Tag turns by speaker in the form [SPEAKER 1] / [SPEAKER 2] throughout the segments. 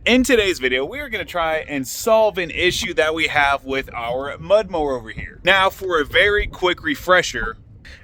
[SPEAKER 1] In today's video, we are going to try and solve an issue that we have with our mud mower over here. Now, for a very quick refresher,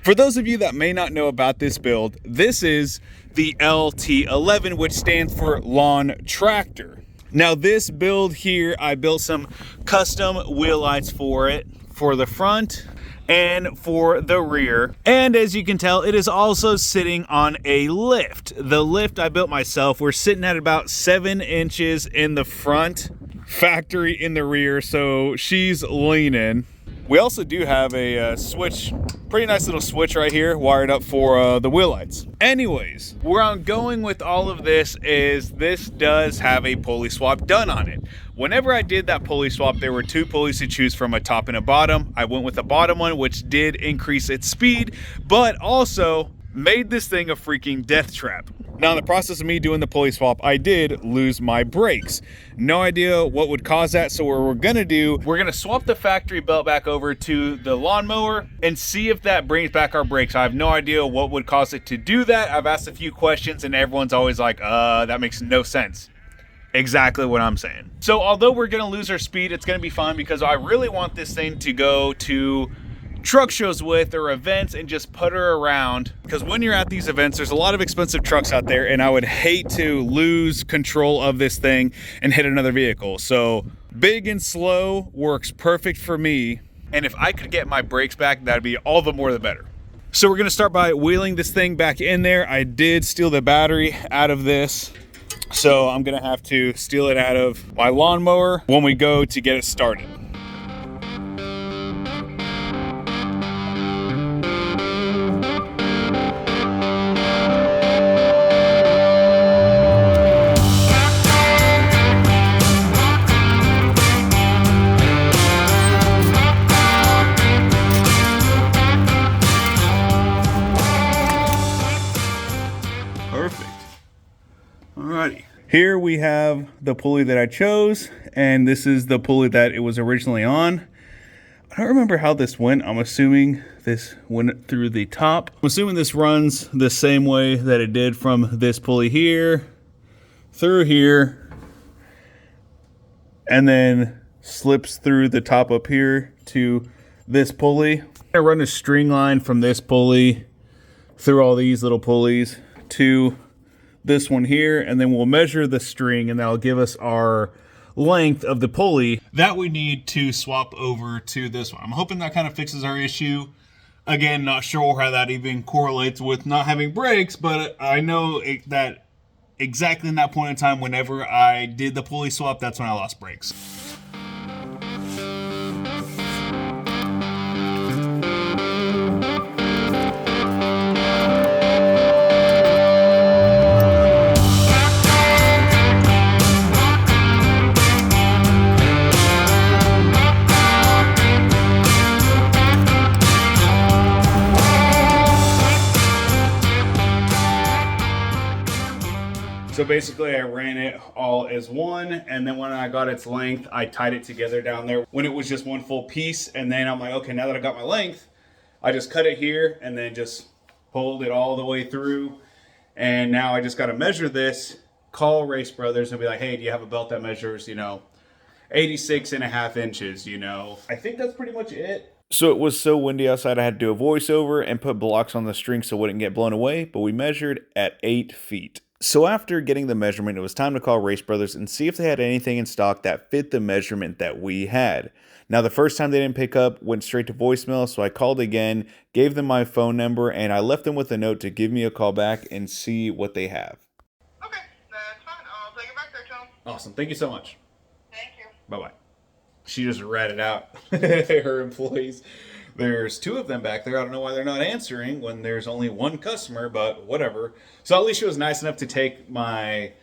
[SPEAKER 1] for those of you that may not know about this build, this is the LT11, which stands for lawn tractor. Now, this build here, I built some custom wheel lights for it, for the front and for the rear. And as you can tell, it is also sitting on a lift. The lift I built myself. We're sitting at about 7 inches in the front, factory in the rear, so she's leaning. We also do have a switch, pretty nice little switch right here, wired up for the wheel lights. Anyways, where I'm going with all of this is this does have a pulley swap done on it. Whenever I did that pulley swap, there were 2 pulleys to choose from, a top and a bottom. I went with the bottom one, which did increase its speed, but also made this thing a freaking death trap. Now, in the process of me doing the pulley swap, I did lose my brakes. No idea what would cause that, so what we're gonna do, we're gonna swap the factory belt back over to the lawnmower and see if that brings back our brakes. I have no idea what would cause it to do that. I've asked a few questions and everyone's always like, that makes no sense. Exactly what I'm saying. So although we're gonna lose our speed, it's gonna be fine because I really want this thing to go to truck shows with or events and just put her around, because when you're at these events, there's a lot of expensive trucks out there and I would hate to lose control of this thing and hit another vehicle. So big and slow works perfect for me, and if I could get my brakes back, that'd be all the more the better. So we're gonna start by wheeling this thing back in there. I did steal the battery out of this, so I'm gonna have to steal it out of my lawnmower when we go to get it started. Alrighty. Here we have the pulley that I chose, and this is the pulley that it was originally on. I don't remember how this went. I'm assuming this went through the top. I'm assuming this runs the same way that it did from this pulley here, through here, and then slips through the top up here to this pulley. I run a string line from this pulley through all these little pulleys to this one here, and then we'll measure the string and that'll give us our length of the pulley that we need to swap over to this one. I'm hoping that kind of fixes our issue. Again, not sure how that even correlates with not having brakes, but I know that exactly in that point in time, whenever I did the pulley swap, that's when I lost brakes. So basically I ran it all as one, and then when I got its length, I tied it together down there when it was just one full piece. And then I'm like, okay, now that I got my length, I just cut it here and then just pulled it all the way through. And now I just got to measure this, call Race Brothers and be like, hey, do you have a belt that measures, 86.5 inches, I think that's pretty much it. So it was so windy outside, I had to do a voiceover and put blocks on the string so it wouldn't get blown away, but we measured at 8 feet. So after getting the measurement, it was time to call Race Brothers and see if they had anything in stock that fit the measurement that we had. Now, the first time they didn't pick up, went straight to voicemail, so I called again, gave them my phone number, and I left them with a note to give me a call back and see what they have.
[SPEAKER 2] Okay, that's fine. I'll take it back there, Tom.
[SPEAKER 1] Awesome. Thank you so much.
[SPEAKER 2] Thank you.
[SPEAKER 1] Bye-bye. She just ratted out her employees. There's 2 of them back there. I don't know why they're not answering when there's only 1 customer, but whatever. So at least she was nice enough to take my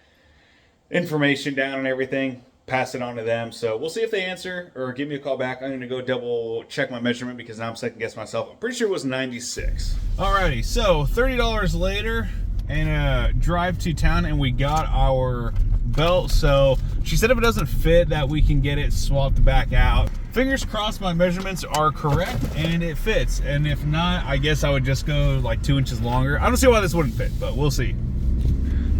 [SPEAKER 1] information down and everything, pass it on to them. So we'll see if they answer or give me a call back. I'm going to go double check my measurement because now I'm second guessing myself. I'm pretty sure it was 96. Alrighty, so $30 later and a drive to town, and we got our belt. So she said if it doesn't fit that we can get it swapped back out. Fingers crossed my measurements are correct and it fits, and if not, I guess I would just go like 2 inches longer. I don't see why this wouldn't fit, but we'll see.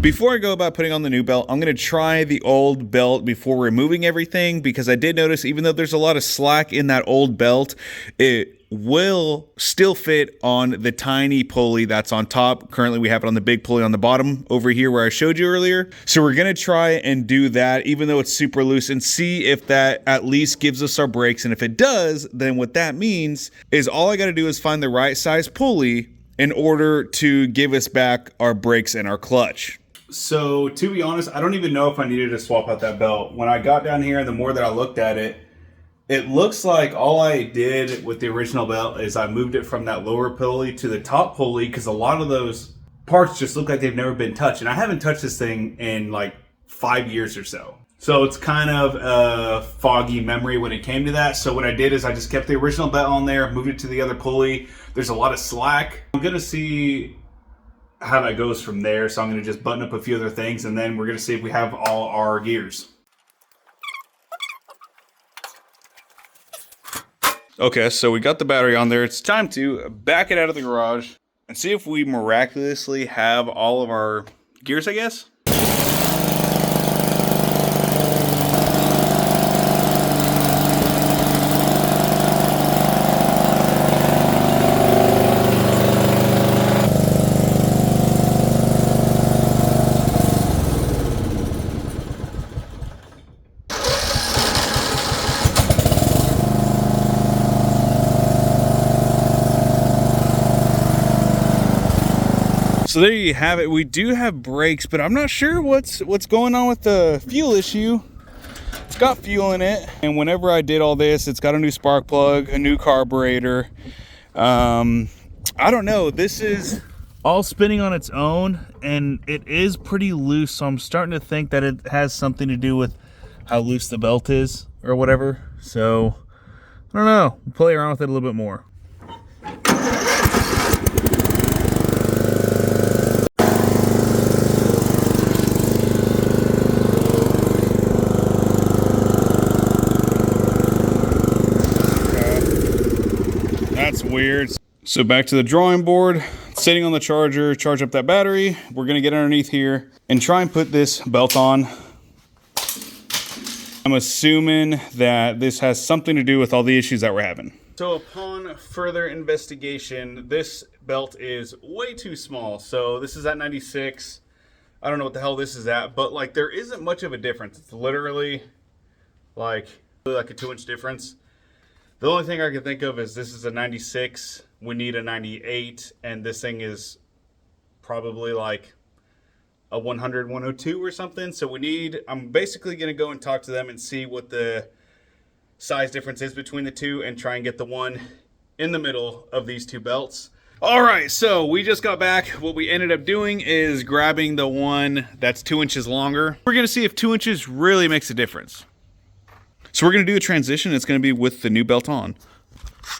[SPEAKER 1] Before I go about putting on the new belt, I'm going to try the old belt before removing everything, because I did notice even though there's a lot of slack in that old belt, it will still fit on the tiny pulley that's on top. Currently we have it on the big pulley on the bottom over here where I showed you earlier. So we're going to try and do that even though it's super loose and see if that at least gives us our brakes. And if it does, then what that means is all I got to do is find the right size pulley in order to give us back our brakes and our clutch. So to be honest, I don't even know if I needed to swap out that belt. When I got down here and the more that I looked at it, it looks like all I did with the original belt is I moved it from that lower pulley to the top pulley, because a lot of those parts just look like they've never been touched. And I haven't touched this thing in like 5 years or so. So it's kind of a foggy memory when it came to that. So what I did is I just kept the original belt on there, moved it to the other pulley. There's a lot of slack. I'm going to see how that goes from there. So I'm going to just button up a few other things, and then we're going to see if we have all our gears. Okay, so we got the battery on there. It's time to back it out of the garage and see if we miraculously have all of our gears, I guess. So there you have it. We do have brakes, but I'm not sure what's going on with the fuel issue. It's got fuel in it, and whenever I did all this, it's got a new spark plug, a new carburetor. I don't know. This is all spinning on its own, and it is pretty loose, so I'm starting to think that it has something to do with how loose the belt is or whatever. So I don't know. We'll play around with it a little bit more. That's weird. So back to the drawing board, sitting on the charger, charge up that battery. We're gonna get underneath here and try and put this belt on. I'm assuming that this has something to do with all the issues that we're having. So upon further investigation, this belt is way too small. So this is at 96. I don't know what the hell this is at, but like there isn't much of a difference. It's literally like a 2-inch difference. The only thing I can think of is this is a 96, we need a 98, and this thing is probably like a 100, 102 or something. So we need, I'm basically going to go and talk to them and see what the size difference is between the two and try and get the one in the middle of these two belts. All right, so we just got back. What we ended up doing is grabbing the one that's 2 inches longer. We're going to see if 2 inches really makes a difference. So we're going to do a transition. It's going to be with the new belt on.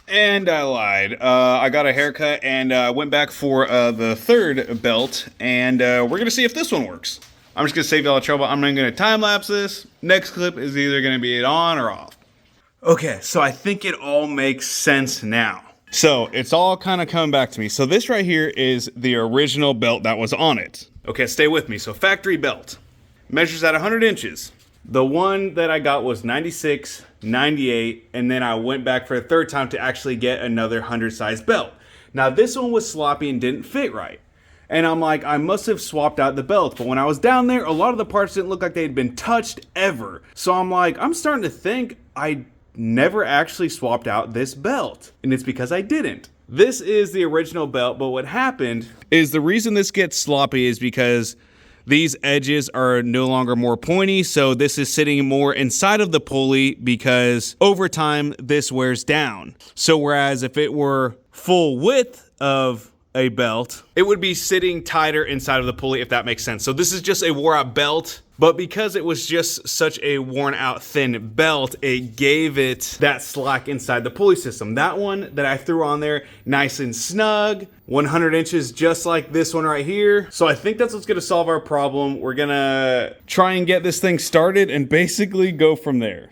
[SPEAKER 1] And I lied. I got a haircut and went back for the third belt. And we're going to see if this one works. I'm just going to save y'all the trouble. I'm going to time lapse this. Next clip is either going to be it on or off. Okay, so I think it all makes sense now. So it's all kind of coming back to me. So this right here is the original belt that was on it. Okay, stay with me. So factory belt. Measures at 100 inches. The one that I got was 96, 98, and then I went back for a third time to actually get another 100 size belt. Now this one was sloppy and didn't fit right. And I'm like, I must have swapped out the belt. But when I was down there, a lot of the parts didn't look like they had been touched ever. So I'm like, I'm starting to think I never actually swapped out this belt. And it's because I didn't. This is the original belt, but what happened is the reason this gets sloppy is because these edges are no longer more pointy, so this is sitting more inside of the pulley because over time this wears down. So whereas if it were full width of a belt, it would be sitting tighter inside of the pulley, if that makes sense. So this is just a wore out belt, but because it was just such a worn out thin belt, it gave it that slack inside the pulley system. That one that I threw on there, nice and snug, 100 inches just like this one right here. So I think that's what's gonna solve our problem. We're gonna try and get this thing started and basically go from there.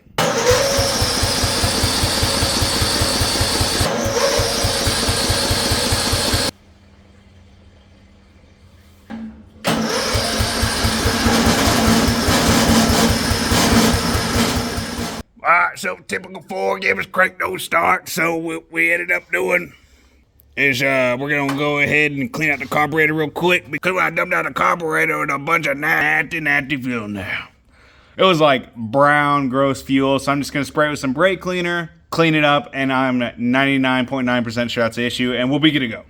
[SPEAKER 3] right, so typical Ford gave us crank no start. So what we ended up doing is we're gonna go ahead and clean out the carburetor real quick, because when I dumped out the carburetor with a bunch of nasty fuel in there.
[SPEAKER 1] It was like brown, gross fuel, so I'm just gonna spray it with some brake cleaner, clean it up, and I'm 99.9% sure that's the issue, and we'll be good to go.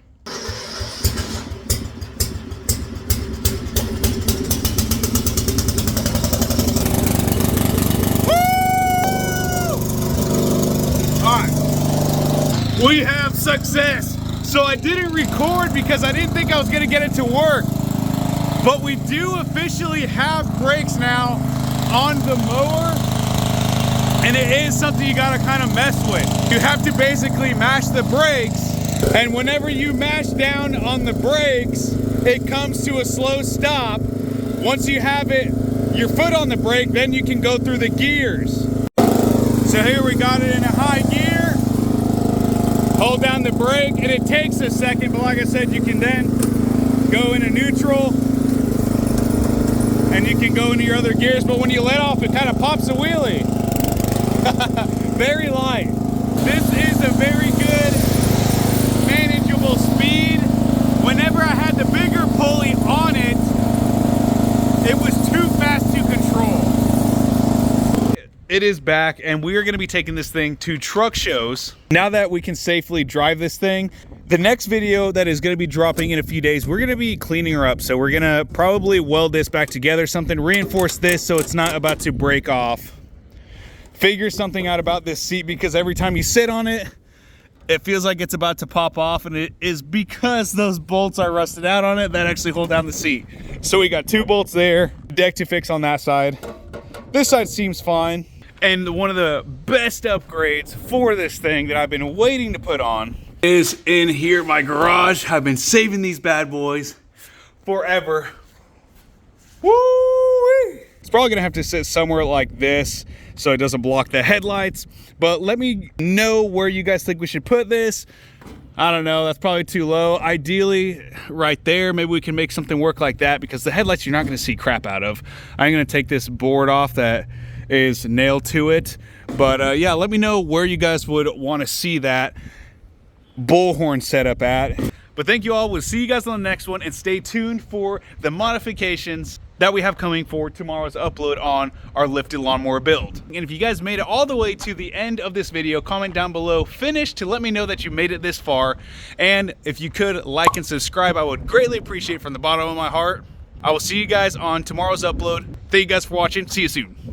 [SPEAKER 1] We have success. So I didn't record because I didn't think I was gonna get it to work. But we do officially have brakes now on the mower. And it is something you gotta kind of mess with. You have to basically mash the brakes. And whenever you mash down on the brakes, it comes to a slow stop. Once you have your foot on the brake, then you can go through the gears. So here we got it in a high gear. Hold down the brake, and it takes a second, but like I said, you can then go into neutral, and you can go into your other gears, but when you let off, it kind of pops a wheelie. Very light. This is a very good, manageable speed. Whenever I had the bigger pulley on it, it was too fast to control. It is back, and we are going to be taking this thing to truck shows. Now that we can safely drive this thing, the next video that is going to be dropping in a few days, we're going to be cleaning her up. So we're going to probably weld this back together, reinforce this so it's not about to break off. Figure something out about this seat, because every time you sit on it, it feels like it's about to pop off, and it is because those bolts are rusted out on it that actually hold down the seat. So we got 2 bolts there, deck to fix on that side. This side seems fine. And one of the best upgrades for this thing that I've been waiting to put on is in here, my garage. I've been saving these bad boys forever. Woo-wee! It's probably gonna have to sit somewhere like this so it doesn't block the headlights. But let me know where you guys think we should put this. I don't know, that's probably too low. Ideally, right there, maybe we can make something work like that, because the headlights you're not gonna see crap out of. I'm gonna take this board off that is nailed to it. But yeah, let me know where you guys would want to see that bullhorn setup at. But thank you all. We'll see you guys on the next one, and stay tuned for the modifications that we have coming for tomorrow's upload on our lifted lawnmower build. And if you guys made it all the way to the end of this video, comment down below finish to let me know that you made it this far. And if you could like and subscribe, I would greatly appreciate it from the bottom of my heart. I will see you guys on tomorrow's upload. Thank you guys for watching. See you soon.